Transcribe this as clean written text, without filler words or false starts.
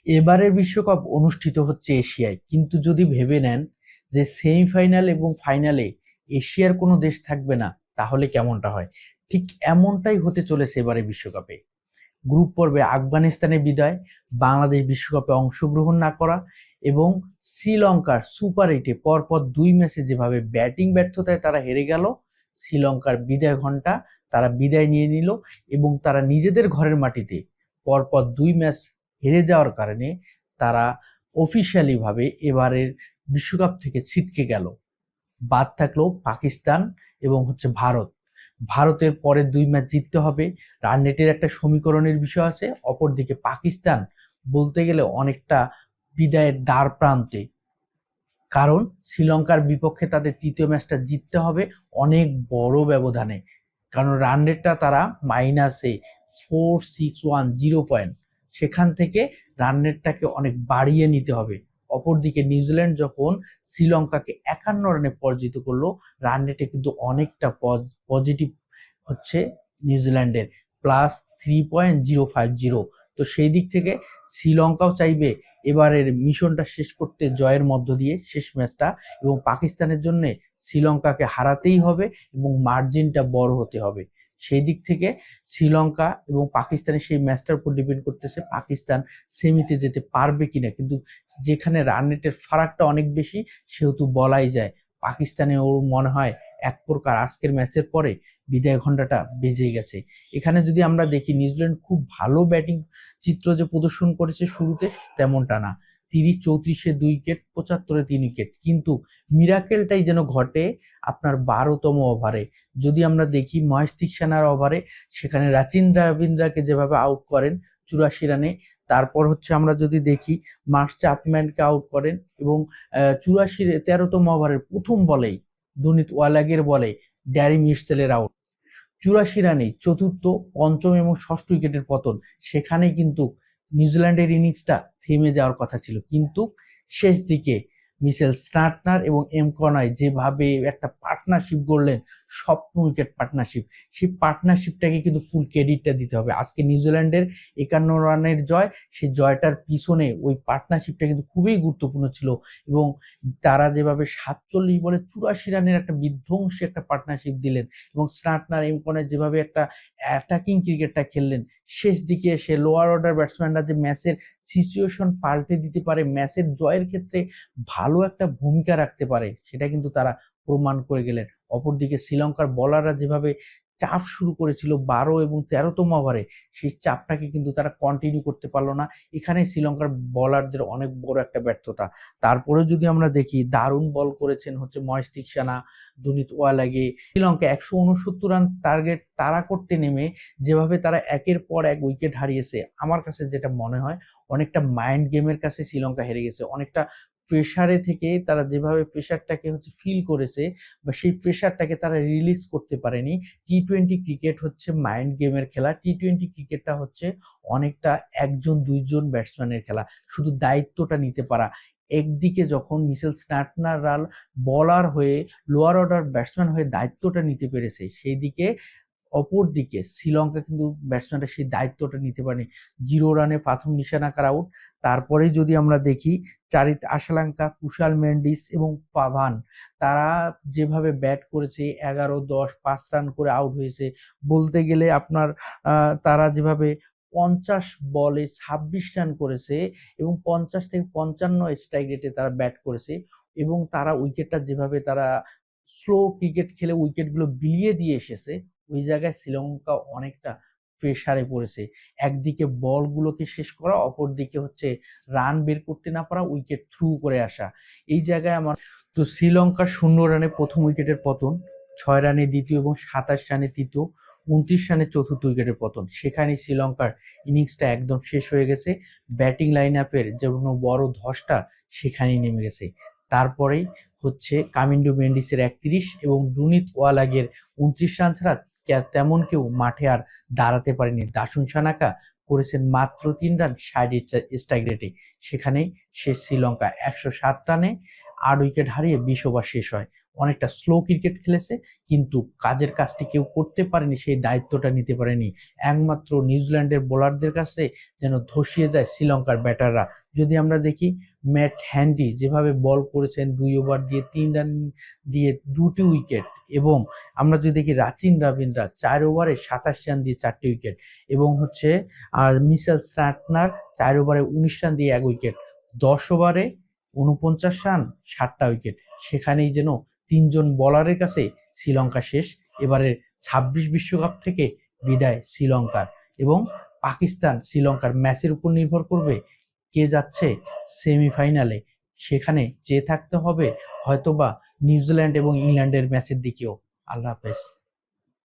এবারের বিশ্বকাপ অনুষ্ঠিত হচ্ছে এশিয়ায়, কিন্তু যদি ভেবে নেন যে সেমিফাইনাল এবং ফাইনালে এশিয়ার কোনো দেশ থাকবে না, তাহলে কেমনটা হয়? ঠিক এমনটাই হতে চলেছে এবারে বিশ্বকাপে। গ্রুপ পর্বে আফগানিস্তানের বিদায়, বাংলাদেশ বিশ্বকাপে অংশগ্রহণ না করা এবং শ্রীলঙ্কার সুপার এইটে পরপর ২ ম্যাচে যেভাবে ব্যাটিং ব্যর্থতায় তারা হেরে গেল, শ্রীলঙ্কার বিদায় ঘণ্টা তারা বিদায় নিয়ে নিল এবং তারা নিজেদের ঘরের মাটিতে পরপর ২ ম্যাচ হেরে যাওয়ার কারণে তারা অফিসিয়ালি ভাবে এবারের বিশ্বকাপ থেকে ছিটকে গেল। বাদ থাকলো পাকিস্তান এবং ভারত। ভারতের পরের ২ ম্যাচ জিততে হবে, রান রেটের একটা সমীকরণের বিষয় আছে। অপরদিকে পাকিস্তান বলতে গেলে অনেকটা বিদায়ের দ্বার প্রান্তে, কারণ শ্রীলঙ্কার বিপক্ষে তাদের তৃতীয় ম্যাচটা জিততে হবে অনেক বড় ব্যবধানে, কারণ রান রেটটা তারা মাইনাসে 4,610 পয়েন্ট, সেখান থেকে রান রেটটাকে অনেক বাড়িয়ে নিতে হবে। অপরদিকে নিউজিল্যান্ড যখন শ্রীলঙ্কাকে ৫১ রানে পরাজিত করলো, রান রেটে কিন্তু অনেকটা পজিটিভ হচ্ছে নিউজিল্যান্ডের, +3.050। তো সেই দিক থেকে শ্রীলঙ্কাও চাইবে এবারের মিশনটা শেষ করতে জয়ের মধ্য দিয়ে শেষ ম্যাচটা, এবং পাকিস্তানের জন্য শ্রীলঙ্কাকে হারাতেই হবে এবং মার্জিনটা বড় হতে হবে। সেই দিক থেকে শ্রীলঙ্কা এবং পাকিস্তানের সেই ম্যাচটার উপর ডিপেন্ড করতেছে পাকিস্তান সেমিতে যেতে পারবে কিনা, কিন্তু যেখানে রান রেটের ফারাকটা অনেক বেশি, সেহেতু বলাই যায় পাকিস্তানে ওর মনে হয় এক প্রকার আজকের ম্যাচের পরে বিদায় ঘণ্টাটা বেজে গেছে। এখানে যদি আমরা দেখি নিউজিল্যান্ড খুব ভালো ব্যাটিং চিত্র যে প্রদর্শন করেছে শুরুতে, তেমনটা না। ৩০-৩৪-এ ২ উইকেট, ৭৫-এ ৩ উইকেট, কিন্তু মিরাকেলটাই যেন ঘটে আপনার ১২তম ওভারে। যদি আমরা দেখি মহেশ দীক্ষানার ওভারে, সেখানে রাচিন্দ্রা রবীন্দ্রাকে যেভাবে আউট করেন ৮৪ রানে, তারপর আমরা যদি দেখি মার্শ চ্যাপম্যানকে আউট করেন এবং ৮৪ 13তম ওভারের প্রথম বলেই দুনিত ওয়ালাগের বলে ড্যারি মিটচেলের আউট। ৮৪ রানেই চতুর্থ, পঞ্চম এবং ষষ্ঠ উইকেটের পতন। সেখানেই কিন্তু নিউজিল্যান্ডের ইনিংসটা থেমে যাওয়ার কথা ছিল, কিন্তু শেষ দিকে মিচেল স্টার্টনার এবং এম কনায় যেভাবে একটা পার্টনারশিপ গড়লেন, সপ্তম উইকেট পার্টনারশিপ, সেই পার্টনারশিপটাকে কিন্তু ফুল ক্রেডিটটা দিতে হবে। আজকে নিউজিল্যান্ডের ৫১ রানের জয়, সেই জয়টার পিছনে ওই পার্টনারশিপটা কিন্তু খুবই গুরুত্বপূর্ণ ছিল, এবং তারা যেভাবে ৪৭ বলে ৮৪ রানের একটা বিধ্বংসী একটা পার্টনারশিপ দিলেন, এবং স্টার্টনার এমকনের যেভাবে একটা অ্যাটাকিং ক্রিকেটটা খেললেন, শেষ দিকে এসে লোয়ার অর্ডার ব্যাটসম্যানরা যে ম্যাচের সিচুয়েশন পাল্টে দিতে পারে, ম্যাচের জয়ের ক্ষেত্রে ভালো একটা ভূমিকা রাখতে পারে, সেটা কিন্তু তারা প্রমাণ করে গেলেন। অপরদিকে শ্রীলঙ্কার বলাররা যেভাবে চাপ শুরু করেছিল ১২ এবং ১৩তম ওভারে, সেই চাপটাকে কিন্তু তারা কন্টিনিউ করতে পারলো না। এখানে শ্রীলঙ্কার বলারদের অনেক বড় একটা ব্যর্থতা। তারপরে যদি আমরা দেখি দারুণ বল করেছেন মহেশ দীক্ষানা, দুনিত ওয়ালাগে। শ্রীলঙ্কা ১৬৯ রান টার্গেট তারা করতে নেমে যেভাবে তারা একের পর এক উইকেট হারিয়েছে, আমার কাছে যেটা মনে হয় অনেকটা মাইন্ড গেমের কাছে শ্রীলঙ্কা হেরে গেছে। অনেকটা প্রেসারে থেকে তারা যেভাবে প্রেসারটাকে ফিল করেছে, বা সেই প্রেসারটাকে তারা রিলিজ করতে পারেনি। টি-টোয়েন্টি ক্রিকেট মাইন্ড গেমের খেলা। টি-টোয়েন্টি ক্রিকেটটা অনেকটা একজন দুইজন ব্যাটসম্যানের খেলা, শুধু দায়িত্বটা নিতে পারা। একদিকে যখন মিচেল স্টার্টনার বলার হয়ে, লোয়ার অর্ডার ব্যাটসম্যান হয়ে দায়িত্বটা নিতে পেরেছে, সেই দিকে অপরদিকে শ্রীলঙ্কা কিন্তু ব্যাটসম্যানরা সেই দায়িত্বটা নিতে পারেনি। ০ রানে প্রথম নিশানাকার আউট। তারপরে যদি আমরা দেখি চারিত আশালাঙ্কা, কুশাল মেন্ডিস এবং পাভান, তারা যেভাবে ব্যাট করেছে ১১-১০ ৫ রান করে আউট হয়েছে। বলতে গেলে আপনার তারা যেভাবে ৫০ বলে ২৬ রান করেছে এবং ৫০ থেকে ৫৫ স্ট্রাইক রেটে তারা ব্যাট করেছে, এবং তারা উইকেটটা যেভাবে তারা স্লো ক্রিকেট খেলে উইকেটগুলো বিলিয়ে দিয়ে এসেছে, ওই জায়গায় শ্রীলঙ্কা অনেকটা প্রেসারে পড়েছে। একদিকে বলগুলোকে শেষ করা, অপরদিকে রান বের করতে না পারা, উইকেট থ্রু করে আসা। এই জায়গায় আমার তো শ্রীলঙ্কার ০ রানে প্রথম উইকেটের পতন, ৬ রানে দ্বিতীয় এবং ২৭ রানে তৃতীয়, ২৯ রানে চতুর্থ উইকেটের পতন। সেখানে শ্রীলঙ্কার ইনিংসটা একদম শেষ হয়ে গেছে। ব্যাটিং লাইন আপের জন্য বড় ধসটা সেখানেই নেমে গেছে। তারপরেই কামিন্ডো মেন্ডিসের ৩১ এবং ডুনিত ওয়ালাগের ২৯ রান ছাড়া তেমন কেউ মাঠে আর দাঁড়াতে পারেনি। দাসুন সানাকা করেছেন মাত্র ৩ রান ৬০ স্ট্রাইক রেটে। সেখানেই শেষ শ্রীলঙ্কা ১০৭ রানে ৮ উইকেট হারিয়ে ২০ ওভার শেষ হয়। অনেকটা স্লো ক্রিকেট খেলেছে, কিন্তু কাজের কাজটি কেউ করতে পারেনি, সেই দায়িত্বটা নিতে পারেনি। একমাত্র নিউজিল্যান্ডের বোলারদের কাছে যেন ধসিয়ে যায় শ্রীলঙ্কার ব্যাটাররা। যদি আমরা দেখি ম্যাট হ্যান্ডি যেভাবে বল করেছেন, 2 ওভার দিয়ে 3 রান দিয়ে 2টি উইকেট, এবং আমরা যদি দেখি রাচিন রাবিন্দ্রা 4 ওভারে 27 রান দিয়ে 4টি উইকেট, এবং হচ্ছে মিচেল স্টার্কনার 4 ওভারে 19 রান দিয়ে 1 উইকেট, 10 ওভারে 49 রান 7টা উইকেট। সেখানেই যেন 3জন বলারের কাছে শ্রীলঙ্কা শেষ। এবারের 26 বিশ্বকাপ থেকে বিদায় শ্রীলঙ্কার, এবং পাকিস্তান শ্রীলঙ্কার ম্যাচের উপর নির্ভর করবে কে যাচ্ছে সেমিফাইনালে। সেখানে চেয়ে থাকতে হবে হয়তোবা নিউজিল্যান্ড এবং ইংল্যান্ডের ম্যাচের দিকেও। আল্লাহ হাফেজ।